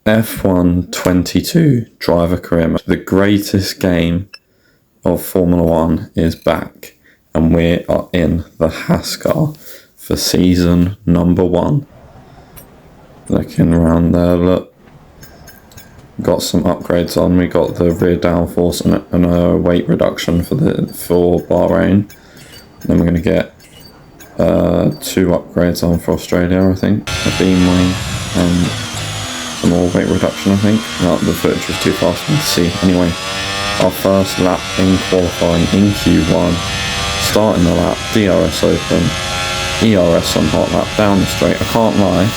F1 22 driver career mode. The greatest game of Formula 1 is back, and we are in the Hascar for season number 1. Looking around there, look. Got some upgrades on. We got the rear downforce and a weight reduction for Bahrain. Then we're going to get 2 upgrades on for Australia, I think. A beam wing and some more weight reduction, I think. No, the footage was too fast for me to see. Anyway, our first lap in qualifying in Q1. Starting the lap, DRS open, ERS on hot lap, down the straight. I can't lie,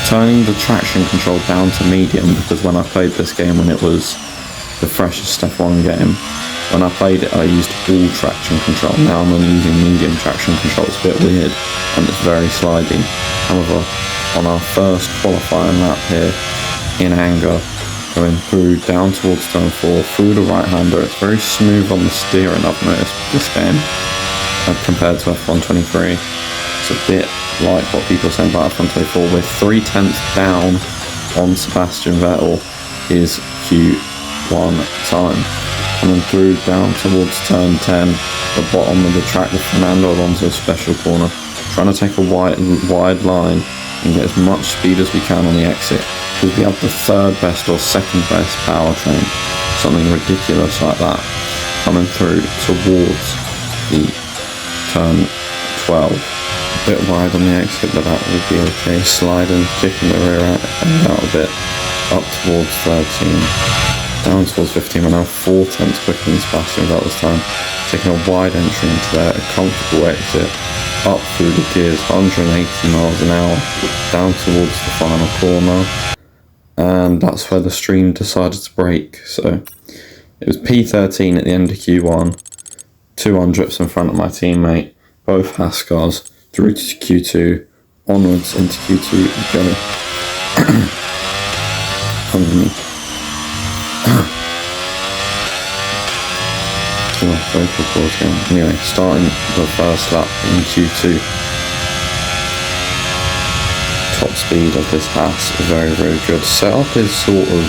turning the traction control down to medium, because when I played this game when it was the freshest F1 game, when I played it I used all traction control. Now I'm only using medium traction control. It's a bit weird and it's very slidey. However, on our first qualifying lap here in anger, going through down towards turn 4 through the right hander, it's very smooth on the steering. I've noticed this game compared to F1 23. It's a bit like what people are saying about F1 24. We're 3/10 down on Sebastian Vettel his Q1 time. Coming through down towards turn 10, the bottom of the track with Fernando Alonso's special corner, trying to take a wide line and get as much speed as we can on the exit, because we have the 3rd best or 2nd best powertrain, something ridiculous like that. Coming through towards the turn 12, a bit wide on the exit, but that will be okay. Sliding, kicking the rear end out a bit, up towards 13. Down towards 15, we're now 4/10 quicker than Sebastian Vettel this time. Taking a wide entry into there, a comfortable exit, up through the gears, 180 miles an hour, down towards the final corner. And that's where the stream decided to break. So it was P13 at the end of Q1, 2 hundredths in front of my teammate, both Hascars, through to Q2, onwards into Q2, going underneath. Vocal cords going. Anyway, starting the first lap in Q2. Top speed of this Haas is very, very good. Setup is sort of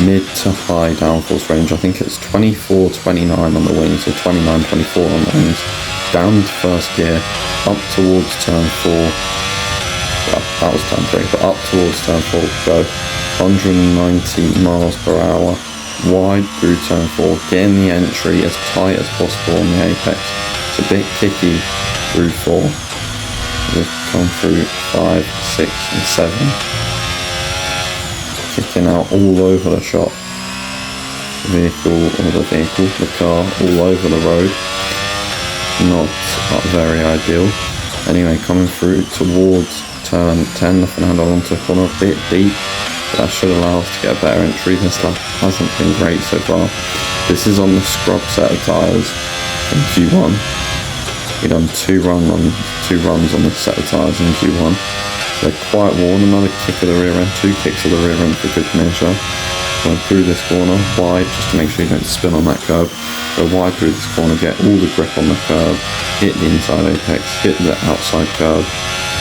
mid to high downforce range. I think it's 24-29 on the wings, or 29-24 on the wings. Down to first gear, up towards turn 4. Well, that was turn 3, but up towards turn 4 go. 190 miles per hour. Wide through turn 4, getting the entry as tight as possible on the apex. It's a bit kicky through 4. Just come through 5, 6 and 7. Kicking out all over the shop. The car all over the road. Not very ideal. Anyway, coming through towards turn 10, the Fernando Alonso corner, a bit deep. That should allow us to get a better entry. This lap hasn't been great so far. This is on the scrub set of tyres in Q1. We've done 2 runs on this set of tyres in Q1. So they're quite worn. Another kick of the rear end, 2 kicks of the rear end for good measure. Going through this corner, wide, just to make sure you don't spin on that curb. Go wide through this corner, get all the grip on the curb, hit the inside apex, hit the outside curb,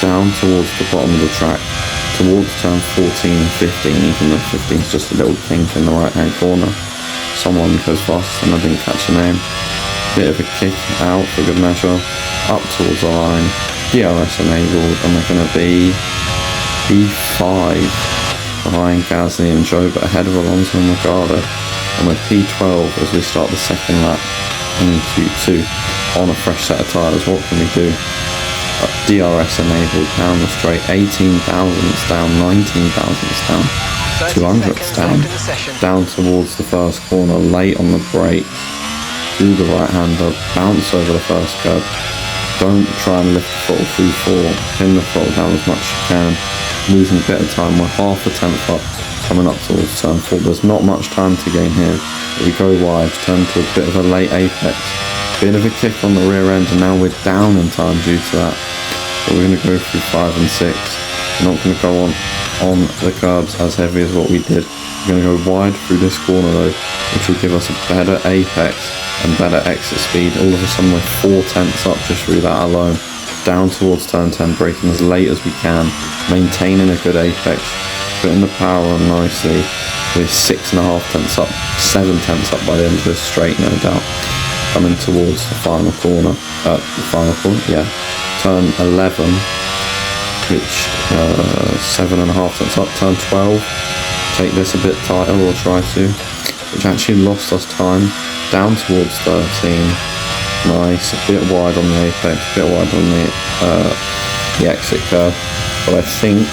down towards the bottom of the track, towards turn 14 and 15, even though 15 is just a little kink in the right hand corner. Someone goes fast and I didn't catch the name. Bit of a kick out for good measure, up towards the line, DRS enabled, and we're going to be P5 behind Gasly and Joe, but ahead of Alonso and Ricardo. And we're P12 as we start the 2nd lap in Q2 on a fresh set of tyres. What can we do? DRS enabled, down the straight, 18 thousandths down, 19 thousandths down, 200ths down towards the first corner, late on the brake, through the right hander, bounce over the first curb. Don't try and lift the throttle through 4, pin the throttle down as much as you can, losing a bit of time. We're half a tenth up, coming up towards turn 4. There's not much time to gain here. We go wide, turn to a bit of a late apex. Bit of a kick on the rear end, and now we're down in time due to that. But we're going to go through 5 and 6. We're not going to go on the curbs as heavy as what we did. We're going to go wide through this corner though, which will give us a better apex and better exit speed. All of a sudden we're 4/10 up just through that alone. down towards turn 10, braking as late as we can, maintaining a good apex, putting the power on nicely. We're 6.5 tenths up, 7 tenths up by the end of this straight, no doubt. Coming towards the final corner, turn 11, which 7.5 tenths up, turn 12. Take this a bit tighter, or try to, which actually lost us time. Down towards 13. Nice, a bit wide on the apex, a bit wide on the exit curve. But I think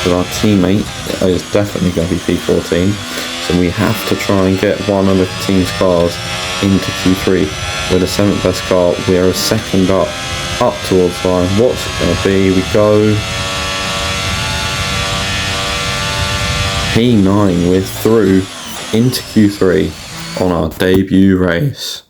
that our teammate is definitely going to be P14, so we have to try and get one of the team's cars into Q3. We're the 7th best car, we're a second up towards the line. What's it going to be? We go P9, we're through into Q3 on our debut race.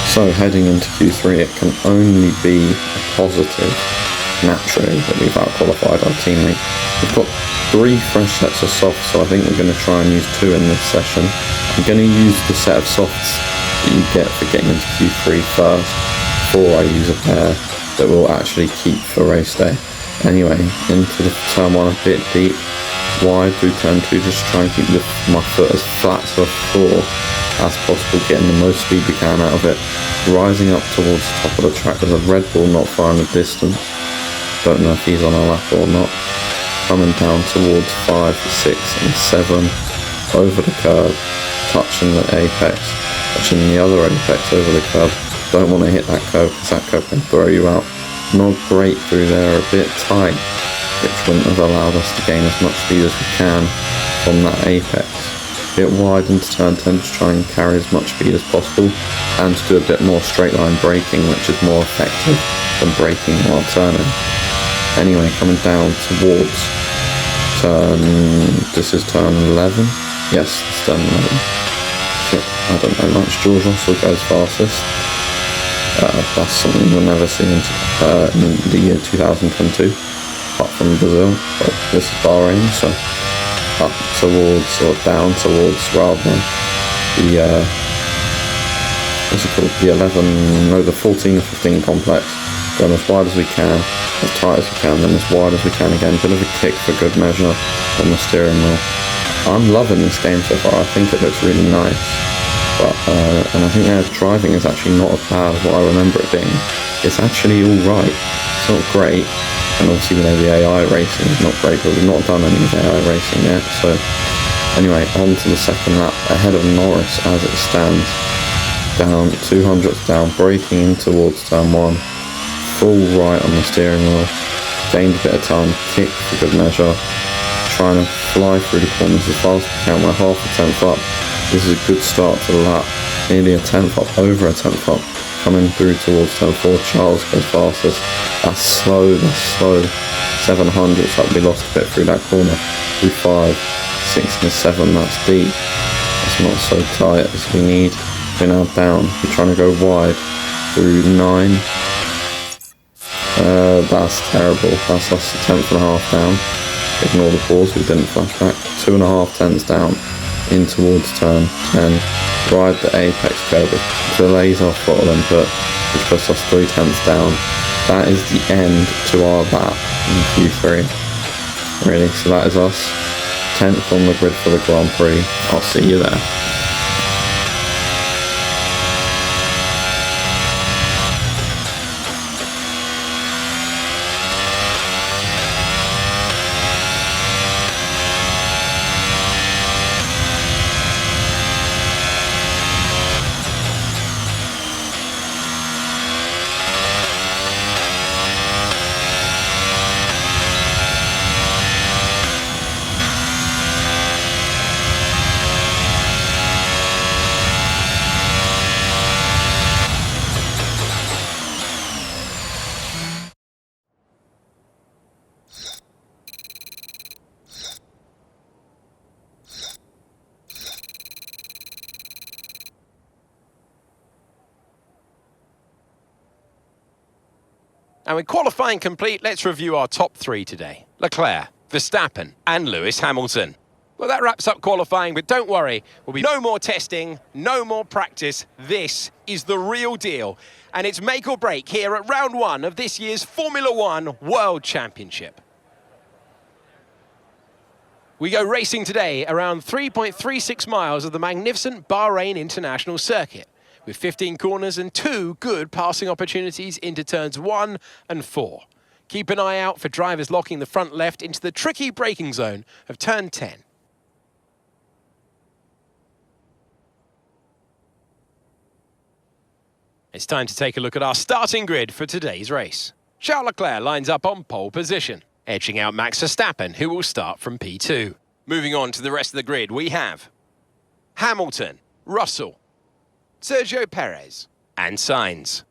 So heading into Q3, it can only be a positive, naturally, that we've out-qualified our teammate. We've got 3 fresh sets of softs, so I think we're going to try and use 2 in this session. I'm going to use the set of softs that you get for getting into Q3 first, before I use a pair that will actually keep for race day. Anyway, into the turn 1 a bit deep, wide through turn 2, just try and keep my foot as flat to the floor as possible, getting the most speed we can out of it. Rising up towards the top of the track, there's a Red Bull not far in the distance. Don't know if he's on a lap or not. Coming down towards 5, 6 and 7 over the curb, touching the apex, touching the other apex over the curb. Don't want to hit that curb because that curb can throw you out. Not great through there, a bit tight, which wouldn't have allowed us to gain as much speed as we can from that apex. Bit wide into turn 10 to try and carry as much speed as possible, and to do a bit more straight line braking, which is more effective than braking while turning. Anyway, coming down towards this is turn 11? Yes, it's turn 11. I don't know much. George Russell goes fastest. That's something you'll never see in the year 2022, apart from Brazil. But this is Bahrain, so up towards, or down towards rather, the what's it called, the 14 and 15 complex, going as wide as we can, as tight as we can, then as wide as we can again. Bit of a kick for good measure on the steering wheel. I'm loving this game so far. I think it looks really nice, but and I think their driving is actually not as bad as what I remember it being. It's actually alright, it's not great. And obviously, the AI racing is not great, but we've not done any AI racing yet. So anyway, on to the second lap, ahead of Norris as it stands. Down 200s down, braking in towards turn 1. Full right on the steering wheel. Gained a bit of time, kick for good measure. Trying to fly through the corners as fast as we can. We're half a tenth up. This is a good start to the lap. Nearly a tenth up, over a tenth up. Coming through towards turn 4, Charles goes fastest. That's slow. 700s up, we lost a bit through that corner. Through 5, 6 and 7, that's deep. That's not so tight as we need. We're now down, we're trying to go wide. Through 9. That's terrible. That's us a tenth and a half down. Ignore the pause, we didn't flash back. 2.5 tenths down. In towards turn 10. Ride the apex curve, it delays our throttle input, which puts us 3 tenths down. That is the end to our lap in Q3. Really, so that is us. 10th on the grid for the Grand Prix. I'll see you there. And with qualifying complete, let's review our top 3 today. Leclerc, Verstappen and Lewis Hamilton. Well, that wraps up qualifying, but don't worry, there'll be no more testing, no more practice. This is the real deal, and it's make or break here at round one of this year's Formula One World Championship. We go racing today around 3.36 miles of the magnificent Bahrain International Circuit, with 15 corners and 2 good passing opportunities into turns 1 and 4. Keep an eye out for drivers locking the front left into the tricky braking zone of turn 10. It's time to take a look at our starting grid for today's race. Charles Leclerc lines up on pole position, edging out Max Verstappen, who will start from P2. Moving on to the rest of the grid, we have Hamilton, Russell, Sergio Perez, and Sainz,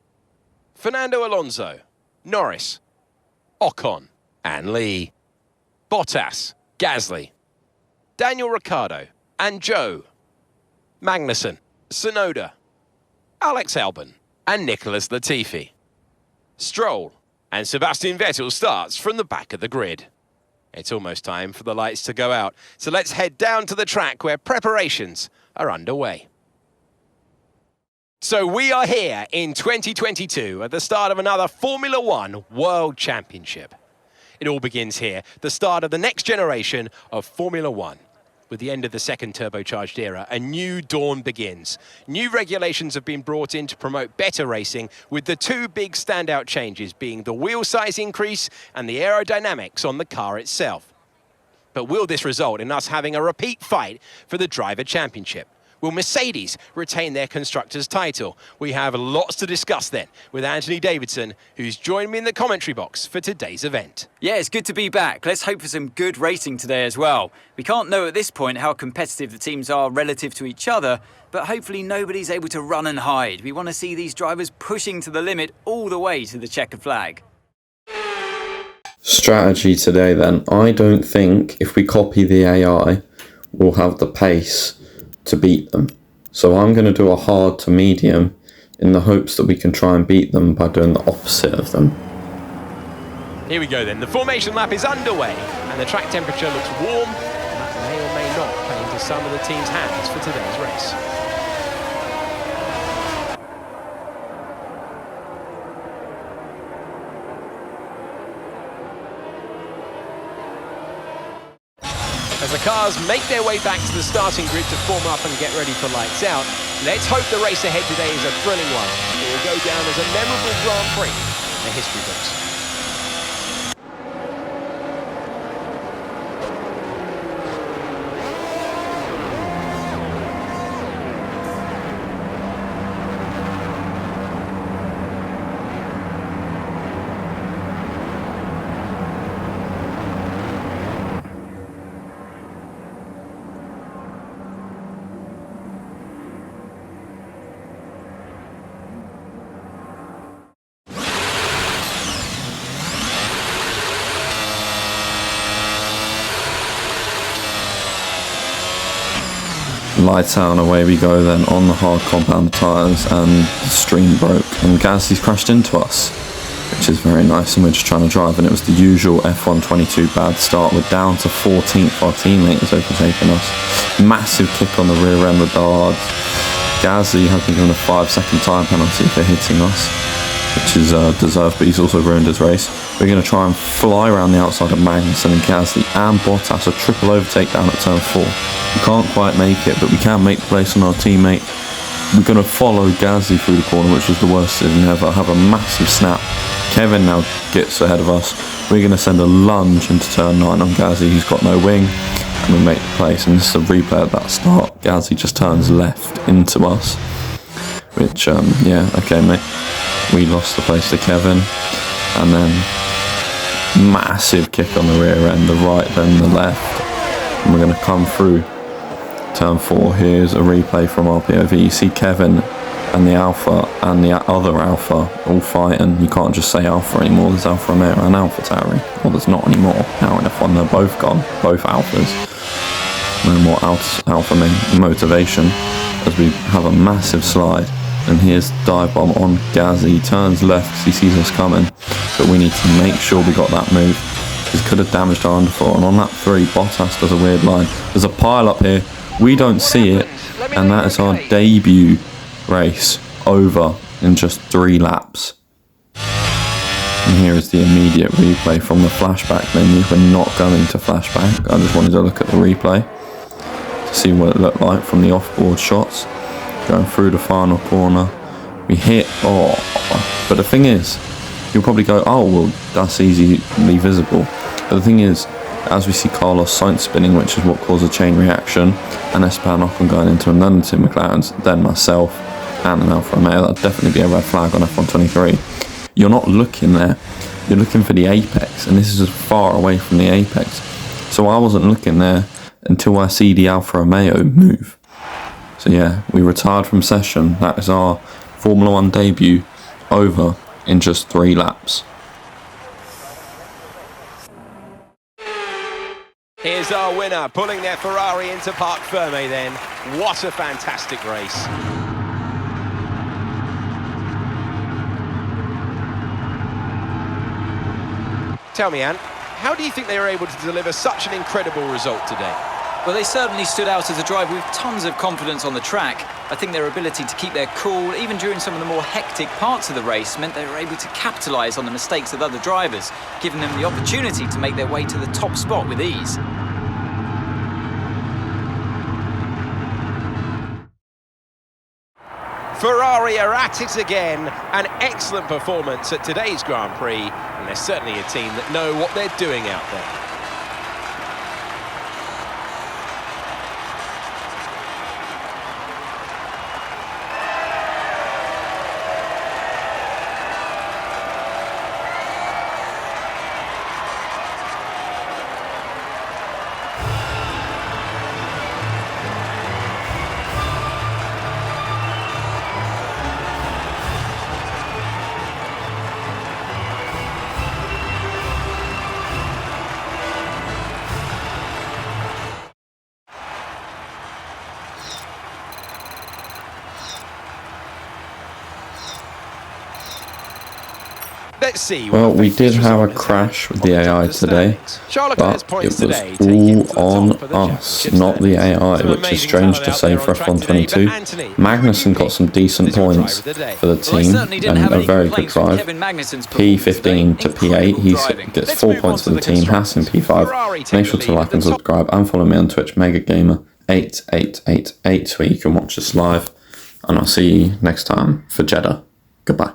Fernando Alonso, Norris, Ocon, and Lee, Bottas, Gasly, Daniel Ricciardo, and Joe, Magnussen, Tsunoda, Alex Albon, and Nicholas Latifi. Stroll and Sebastian Vettel starts from the back of the grid. It's almost time for the lights to go out, so let's head down to the track where preparations are underway. So we are here in 2022 at the start of another Formula One World Championship. It all begins here, the start of the next generation of Formula One. With the end of the second turbocharged era, a new dawn begins. New regulations have been brought in to promote better racing, with the 2 big standout changes being the wheel size increase and the aerodynamics on the car itself. But will this result in us having a repeat fight for the driver championship? Will Mercedes retain their constructors' title? We have lots to discuss then with Anthony Davidson, who's joined me in the commentary box for today's event. Yeah, it's good to be back. Let's hope for some good racing today as well. We can't know at this point how competitive the teams are relative to each other, but hopefully nobody's able to run and hide. We want to see these drivers pushing to the limit all the way to the checkered flag. Strategy today then. I don't think if we copy the AI, we'll have the pace to beat them. So I'm going to do a hard to medium in the hopes that we can try and beat them by doing the opposite of them. Here we go then. The formation lap is underway and the track temperature looks warm. That may or may not play into some of the team's hands for today's race. As the cars make their way back to the starting grid to form up and get ready for lights out, let's hope the race ahead today is a thrilling one. It will go down as a memorable Grand Prix in the history books. Lights out and away we go then on the hard compound tyres, and the stream broke and Gasly's crashed into us, which is very nice, and we're just trying to drive, and it was the usual F1 22 bad start. We're down to 14th, our teammate is overtaking us. Massive kick on the rear end with the hards. Gasly has been given a 5-second time penalty for hitting us, which is deserved, but he's also ruined his race. We're going to try and fly around the outside of Magnussen and Gasly and Bottas, a triple overtake down at turn 4. We can't quite make it, but we can make the place on our teammate. We're going to follow Gasly through the corner, which was the worst decision ever. Have a massive snap. Kevin now gets ahead of us. We're going to send a lunge into turn 9 on Gasly, who's got no wing, and we make the place. And this is a replay of that start. Gasly just turns left into us, which, yeah, okay, mate. We lost the place to Kevin, and then massive kick on the rear end, the right then the left, and we're going to come through turn 4. Here's a replay from our POV. You see Kevin and the Alpha and the other Alpha all fighting. You can't just say Alpha anymore, there's Alfa Romeo and Alpha Tauri. Well, there's not anymore. Now in F1 they're both gone, both Alphas. No more Alpha motivation, as we have a massive slide. And here's dive bomb on Gasly. He turns left because he sees us coming, but we need to make sure we got that move. which could have damaged our underfoot. And on lap 3, Bottas does a weird line. There's a pile up here. We don't see it, and that is our debut race over in just 3 laps. And here is the immediate replay from the flashback menu. We're not going to flashback. I just wanted to look at the replay to see what it looked like from the off-board shots. Going through the final corner. We hit, but the thing is, you'll probably go, oh, well, that's easily visible. But the thing is, as we see Carlos Sainz spinning, which is what caused a chain reaction, and Esteban Ocon going into another 2 McLarens, then myself and an Alfa Romeo, that'd definitely be a red flag on F123. You're not looking there, you're looking for the apex, and this is as far away from the apex. So I wasn't looking there until I see the Alfa Romeo move. So yeah, we retired from session. That is our Formula 1 debut over in just 3 laps. Here's our winner, pulling their Ferrari into Parc Fermé then. What a fantastic race. Tell me, Ant, how do you think they were able to deliver such an incredible result today? Well, they certainly stood out as a driver with tons of confidence on the track. I think their ability to keep their cool, even during some of the more hectic parts of the race, meant they were able to capitalise on the mistakes of other drivers, giving them the opportunity to make their way to the top spot with ease. Ferrari are at it again. An excellent performance at today's Grand Prix, and they're certainly a team that know what they're doing out there. Let's see. Well, we did have a crash with the AI today, but it was all on us, not the AI, which is strange to say for F122. Magnussen got some decent points for the team and a very good drive. P15 to P8, he gets 4 points for the team. Haas in P5. Make sure to like and subscribe and follow me on Twitch, MegaGamer8888, where you can watch us live. And I'll see you next time for Jeddah. Goodbye.